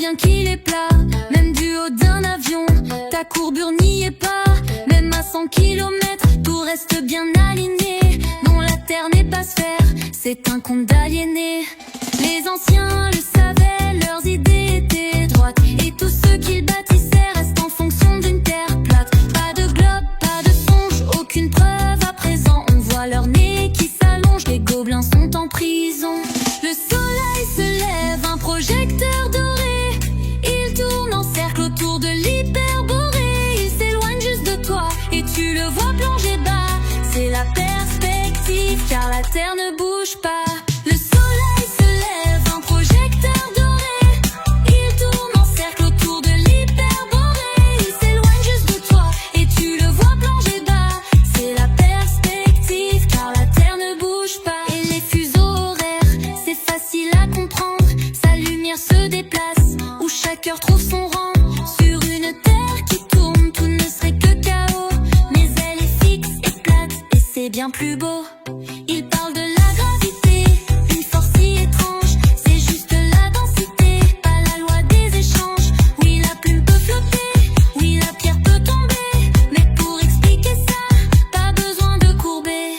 bien qu'il est plat, même du haut d'un avion. Ta courbure n'y est pas, même à 100 km, tout reste bien aligné. Non, la terre n'est pas sphère, c'est un conte d'aliénés. Les anciens le savaient, leurs idées étaient droites, et tous ceux qu'ils bâtissaient restent en fonction d'une terre plate. Pas de globe, pas de songe, aucune preuve à présent. On voit leur nez qui s'allonge, les gobelins sont en prison. Le soleil se lève, un projecteur doré, il tourne en cercle autour de l'hyperborée. Il s'éloigne juste de toi et tu le vois plonger bas. C'est la perspective car la terre ne bouge pas. Le soleil se lève, un projecteur doré, il tourne en cercle autour de l'hyperborée. Il s'éloigne juste de toi et tu le vois plonger bas. C'est la perspective car la terre ne bouge pas. Et les fuseaux horaires, c'est facile à comprendre, sa lumière se déplace où chaque heure trouve son rang. Sur une terre qui tourne, tout ne serait que chaos, mais elle est fixe et plate et c'est bien plus beau. Il parle de la gravité, une force si étrange, c'est juste la densité, pas la loi des échanges. Oui, la plume peut flotter, oui, la pierre peut tomber, mais pour expliquer ça, pas besoin de courber.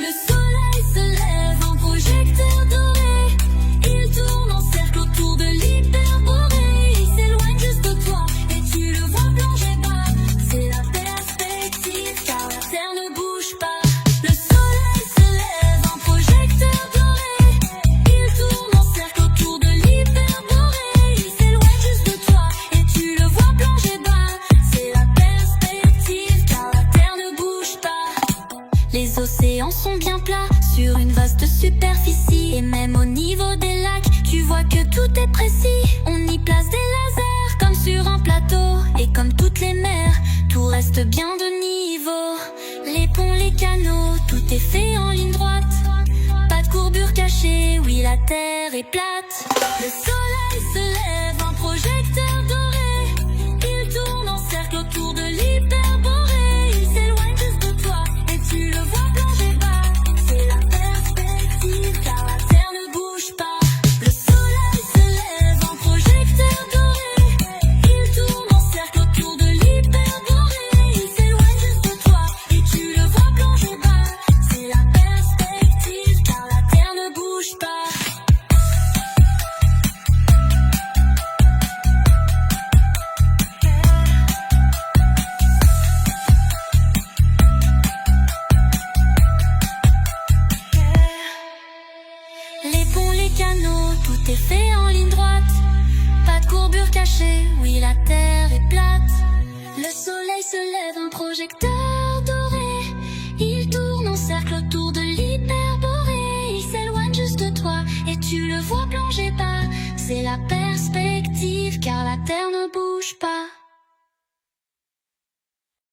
Le soleil se lève, un projecteur doré, il tourne en cercle autour de l'hyperborée. Il s'éloigne juste de toi et tu le vois plonger bas. C'est la perspective car la terre ne bouge pas. Le soleil se lève, un projecteur doré, il tourne en cercle autour de l'hyperborée. Il s'éloigne juste de toi et tu le vois plonger bas. C'est la perspective car la terre ne bouge pas. Les océans sont bien plats sur une vaste superficie, et même au niveau des lacs, tu vois que tout est précis. On y place des lasers comme sur un plateau, et comme toutes les mers, tout reste bien de niveau. Les ponts, les canaux, tout est fait en ligne droite, pas de courbure cachée, oui la terre est plate. Le soleil se lève, un projecteur doré, il tourne en cercle autour de l'hyperborée. Il s'éloigne juste de toi et tu le vois plonger bas. C'est la perspective car la terre ne bouge pas. Le soleil se lève, un projecteur doré, il tourne en cercle autour de l'hyperborée. Il s'éloigne juste de toi et tu le vois plonger bas. C'est la perspective car la terre ne bouge pas. Les ponts, les canaux, tout est fait en ligne droite, pas de courbure cachée, oui la terre est plate. Le soleil se lève, un projecteur doré, il tourne en cercle autour de l'hyperborée. Il s'éloigne juste de toi et tu le vois plonger bas. C'est la perspective car la terre ne bouge pas.